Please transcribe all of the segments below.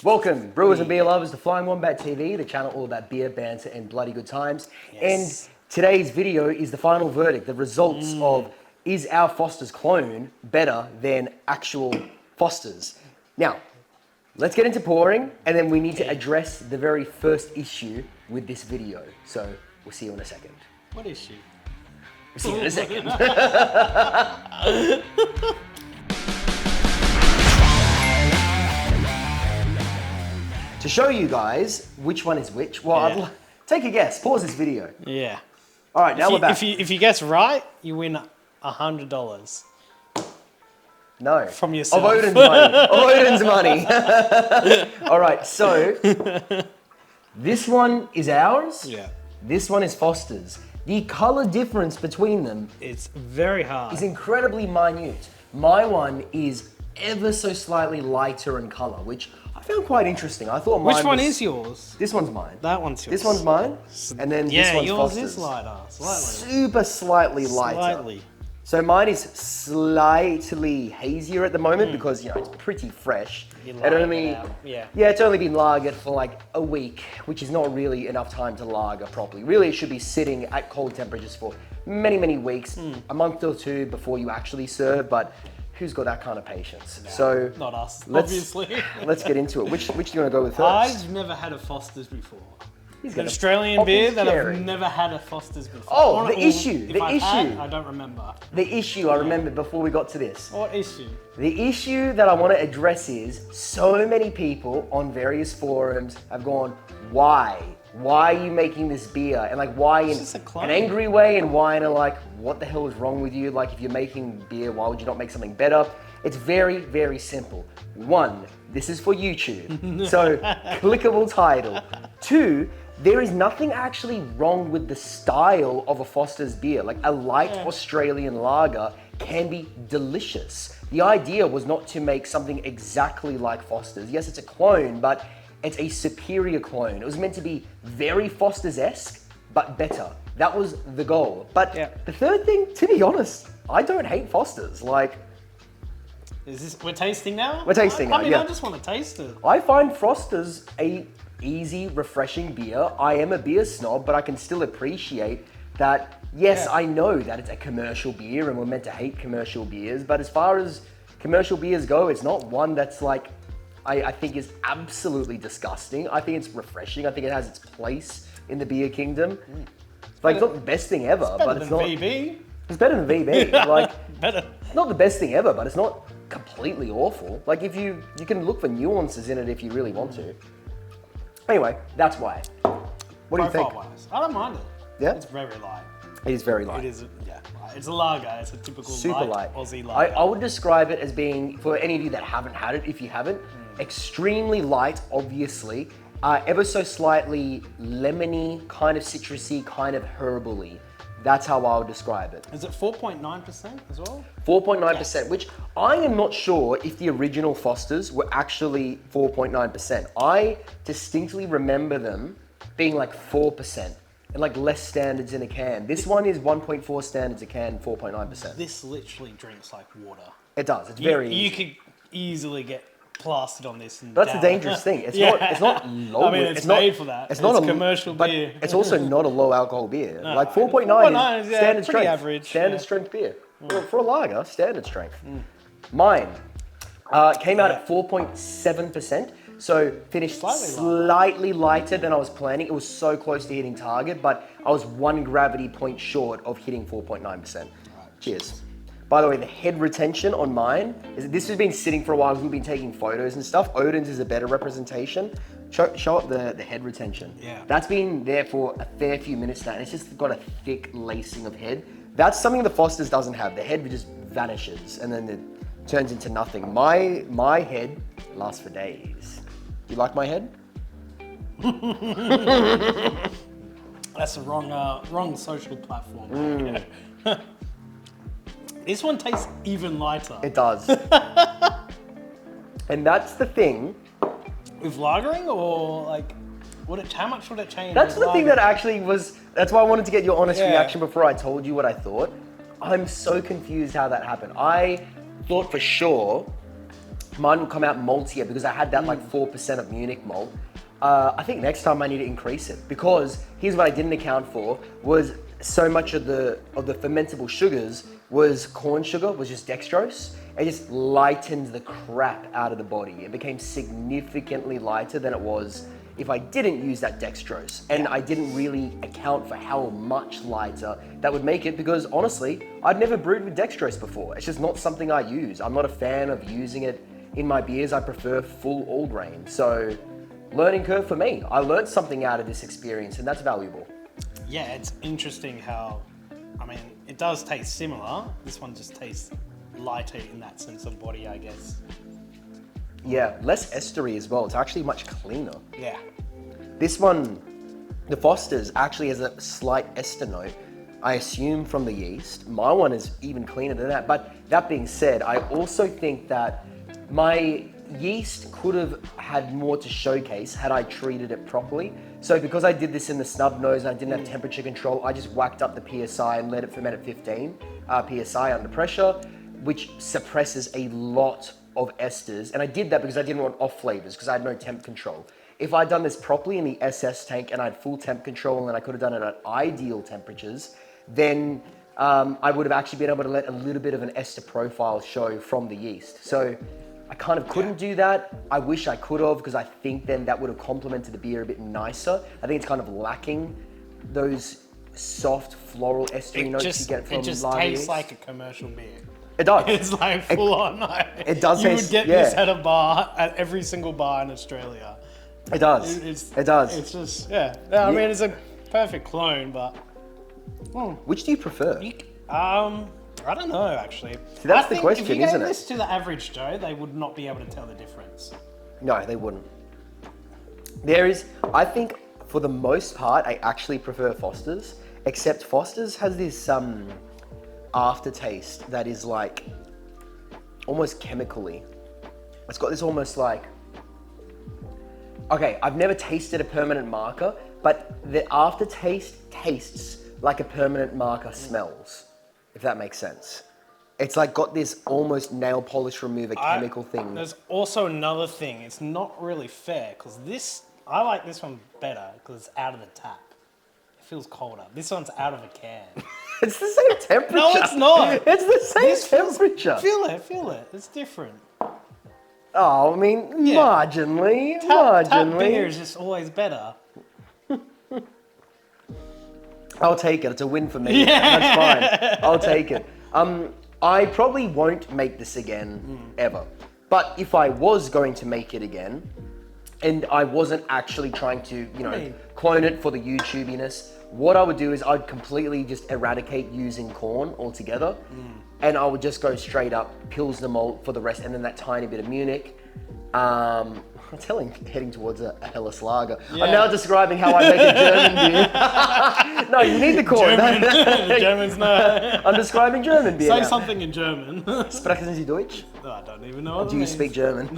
Welcome, brewers and beer lovers, to Flying Wombat TV, the channel all about beer, banter, and bloody good times. Yes. And today's video is the final verdict, the results of is our Foster's clone better than actual Foster's? Now, let's get into pouring, and then we need to address the very first issue with this video. So we'll see you in a second. What issue? We'll see you in a second. To show you guys which one is which, well, take a guess. Pause this video. Yeah. All right, now we're back. If you guess right, you win $100. No. From yourself. Of Odin's money. Of Odin's money. All right, so this one is ours. Yeah. This one is Foster's. The color difference between them It's very hard. is incredibly minute. My one is ever so slightly lighter in color, which I found quite interesting. I thought mine Which one was- is yours? This one's mine. That one's yours. This one's mine, and then this one's yours Foster's. is lighter. Slightly. Super slightly lighter. Slightly. So mine is slightly hazier at the moment because, you know, it's pretty fresh. You It lager only, it out, yeah. it's only been lagered for like a week, which is not really enough time to lager properly. Really, it should be sitting at cold temperatures for many, many weeks, a month or two before you actually serve, but who's got that kind of patience? So Not us, let's- obviously. let's get into it. Which do you want to go with first? I've never had a Foster's before. He's An gonna Australian pop beer his that cherry. I've never had a Foster's before. Oh, Or- the or issue, if the I've had, issue. I don't remember. The issue I remembered before we got to this. What issue? The issue that I want to address is so many people on various forums have gone, why? Why are you making this beer? And like, why in just a clone. an angry way, and why in a like, what the hell is wrong with you? Like, if you're making beer, why would you not make something better? It's very, very simple. One, this is for YouTube, so clickable title. Two, there is nothing actually wrong with the style of a Foster's beer. Like, a light Australian lager can be delicious. The idea was not to make something exactly like Foster's. Yes, it's a clone, but it's a superior clone. It was meant to be very Foster's-esque, but better. That was the goal. But the third thing, to be honest, I don't hate Foster's. Like, Is this, we're tasting now? We're tasting now, I mean, yeah. I just want to taste it. I find Foster's a easy, refreshing beer. I am a beer snob, but I can still appreciate that, yes, I know that it's a commercial beer and we're meant to hate commercial beers, but as far as commercial beers go, it's not one that's like, I think is absolutely disgusting. I think it's refreshing. I think it has its place in the beer kingdom. Like, it's not the best thing ever, but it's Better not. than VB. It's better than VB. Like, Better. not the best thing ever, but it's not completely awful. Like, if you can look for nuances in it if you really want to. Anyway, that's why. What do you think? Profile-wise, I don't mind it. Yeah? It's very light. It is very light. It is, it's a lager. It's a typical Super light. Aussie lager. I would describe it as being, for any of you that haven't had it, if you haven't, extremely light, obviously. Ever so slightly lemony, kind of citrusy, kind of herbally. That's how I would describe it. Is it 4.9% as well? 4.9%, which I am not sure if the original Fosters were actually 4.9%. I distinctly remember them being like 4% and like less standards in a can. This one is 1.4 standards a can, 4.9%. This literally drinks like water. It does, it's very You easy. could easily get plastered on this. And But that's down. the dangerous thing. It's not low. I mean, it's not, made for that. It's not It's a commercial but beer. It's also not a low alcohol beer. No, Like 4.9 4.9 is is, yeah, standard pretty strength. average, Standard yeah. strength beer. For a lager, standard strength. Mine came out at 4.7%. So finished slightly lighter than I was planning. It was so close to hitting target, but I was one gravity point short of hitting 4.9%. Cheers. By the way, the head retention on mine, this has been sitting for a while. We've been taking photos and stuff. Odin's is a better representation. Show up the head retention. Yeah. That's been there for a fair few minutes now, and it's just got a thick lacing of head. That's something the Foster's doesn't have. The head just vanishes, and then it turns into nothing. My head lasts for days. You like my head? That's the wrong social platform. This one tastes even lighter. It does. And that's the thing. With lagering or like, how much would it change? That's with the thing lager? that actually was, that's why I wanted to get your honest Yeah. reaction before I told you what I thought. I'm so confused how that happened. I thought for sure mine will come out maltier because I had that like 4% of Munich malt. I think next time I need to increase it because here's what I didn't account for was so much of the fermentable sugars was corn sugar, was just dextrose. It just lightened the crap out of the body. It became significantly lighter than it was if I didn't use that dextrose. And I didn't really account for how much lighter that would make it because honestly, I'd never brewed with dextrose before. It's just not something I use. I'm not a fan of using it in my beers. I prefer full all grain. So learning curve for me. I learned something out of this experience and that's valuable. Yeah, it's interesting how, I mean, it does taste similar. This one just tastes lighter in that sense of body, I guess. Yeah, less estery as well. It's actually much cleaner. Yeah. This one, the Foster's actually has a slight ester note, I assume from the yeast. My one is even cleaner than that. But that being said, I also think that my yeast could have had more to showcase had I treated it properly. So because I did this in the snub nose and I didn't have temperature control, I just whacked up the PSI and let it ferment at 15 PSI under pressure, which suppresses a lot of esters. And I did that because I didn't want off flavors because I had no temp control. If I'd done this properly in the SS tank and I had full temp control and I could have done it at ideal temperatures, then I would have actually been able to let a little bit of an ester profile show from the yeast. So I kind of couldn't do that. I wish I could have because I think then that would have complemented the beer a bit nicer. I think it's kind of lacking those soft floral estery notes you get from it just lager tastes yeast. like a commercial beer. It does. It's like full on. It does You taste, would get yeah. this at a bar, at every single bar in Australia. It does. It does. It's just, yeah. I mean, it's a perfect clone, but... Which do you prefer? I don't know, actually. See, that's I the think question, if you isn't gave it? this to the average Joe, they would not be able to tell the difference. No, they wouldn't. I think for the most part, I actually prefer Foster's, except Foster's has this aftertaste that is like almost chemically. It's got this almost like, okay, I've never tasted a permanent marker, but the aftertaste tastes like a permanent marker smells, if that makes sense. It's like got this almost nail polish remover chemical thing. There's also another thing. It's not really fair because I like this one better because it's out of the tap. It feels colder. This one's out of a can. It's the same temperature. No, it's not. It's the same temperature. Feel it. It's different. Oh, I mean, Yeah. marginally. Tap beer is just always better. I'll take it. It's a win for me. Yeah. That's fine. I'll take it. I probably won't make this again ever. But if I was going to make it again, and I wasn't actually trying to, clone it for the YouTubiness, what I would do is I'd completely just eradicate using corn altogether. And I would just go straight up Pilsner malt for the rest, and then that tiny bit of Munich. I'm heading towards a Helles lager. Yeah. I'm now describing how I make a German beer. No, you need the corn. The Germans know. I'm describing German beer. Say now. something in German. Sprechen Sie Deutsch? No, I don't even know what Do it you means. speak German?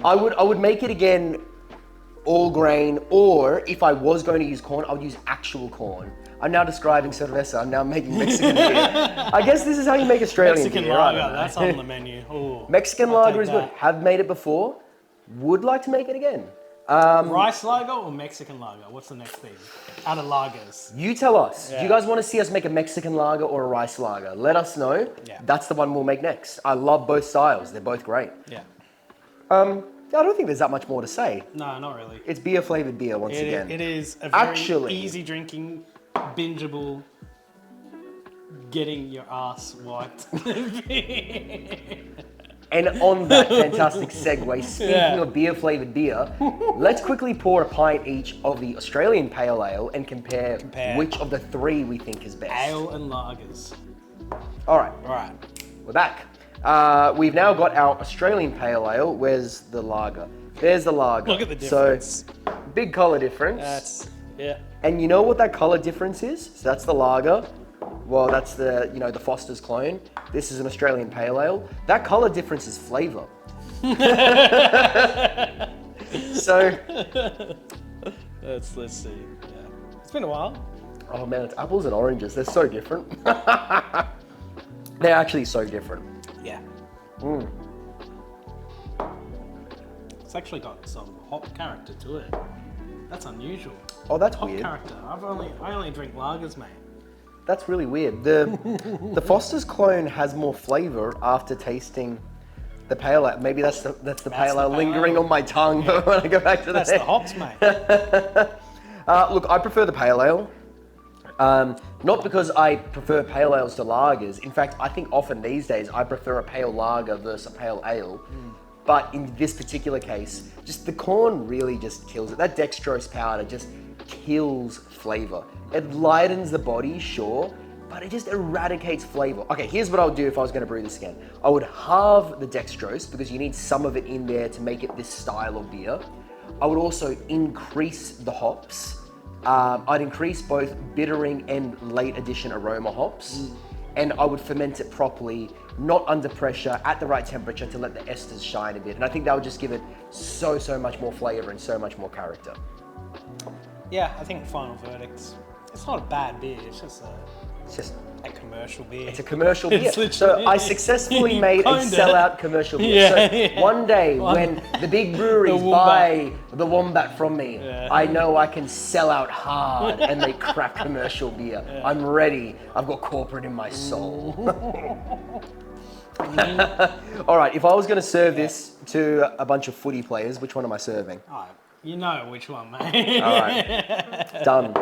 I would make it again all grain, or if I was going to use corn, I would use actual corn. I'm now describing cerveza. I'm now making Mexican beer. I guess this is how you make Australian Mexican beer. I don't lager, know. that's on the menu. Ooh, Mexican I'll lager take is good. that. Have made it before. Would like to make it again. Rice lager or Mexican lager? What's the next thing? Out of lagers. You tell us. Do Yeah. you guys want to see us make a Mexican lager or a rice lager? Let us know. Yeah. That's the one we'll make next. I love both styles. They're both great. Yeah. I don't think there's that much more to say. No, not really. It's beer flavored beer once again. It is a very Actually- easy drinking, bingeable, getting your ass wiped. And on that fantastic segue, speaking Yeah. of beer flavored beer, let's quickly pour a pint each of the Australian Pale Ale and compare which of the three we think is best. Ale and lagers. All right, All right. we're back. We've now got our Australian Pale Ale. Where's the lager? There's the lager. Look at the difference. So, big color difference. Yeah. And you know what that color difference is? So that's the lager. Well, that's the the Foster's clone. This is an Australian Pale Ale. That color difference is flavor. So, Let's see. Yeah. It's been a while. oh man, it's apples and oranges. They're so different. They're actually so different. It's actually got some hop character to it. That's unusual. Oh, that's Hop weird. character. I only drink lagers, mate. That's really weird. The Foster's clone has more flavor after tasting the pale ale. Maybe that's the pale ale pale lingering ale. on my tongue when I go back to That's the hops, mate. Look, I prefer the pale ale. Not because I prefer pale ales to lagers. In fact, I think often these days I prefer a pale lager versus a pale ale. But in this particular case, just the corn really just kills it. That dextrose powder just kills flavor. It lightens the body, sure, but it just eradicates flavor. Okay, here's what I would do if I was going to brew this again. I would halve the dextrose because you need some of it in there to make it this style of beer. I would also increase the hops. I'd increase both bittering and late addition aroma hops. And I would ferment it properly, not under pressure, at the right temperature to let the esters shine a bit. And I think that would just give it so much more flavor and so much more character. Yeah, I think final verdicts. It's not a bad beer. It's just a commercial beer. It's a commercial beer. It's literally- So I successfully made a Kinda. sellout commercial beer. Yeah, So yeah. one day when the big breweries The buy the Wombat from me, Yeah. I know I can sell out hard and make crap commercial beer. I'm ready. I've got corporate in my soul. All right, if I was going to serve this to a bunch of footy players, which one am I serving? Oh, you know which one, mate. All right, done.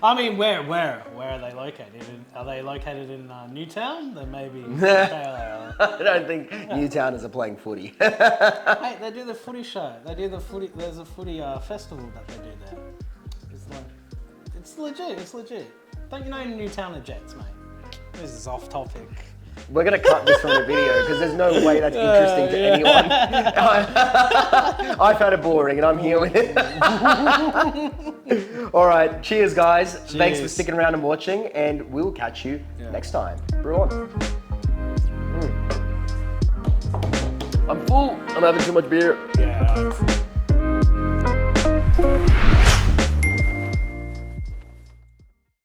I mean, where are they located? Are they located in Newtown? Then maybe pale ale. I don't think Newtowners are playing footy. Hey, they do the footy show. They do the footy. There's a footy festival that they do there. It's legit. It's legit. Don't you know Newtowner Jets, mate? This is off topic. We're going to cut this from the video because there's no way that's interesting to anyone. I found it boring and I'm here with it. All right, cheers guys. Thanks for Cheers. sticking around and watching, and we'll catch you next time. Brew on. I'm full. I'm having too much beer. Yeah.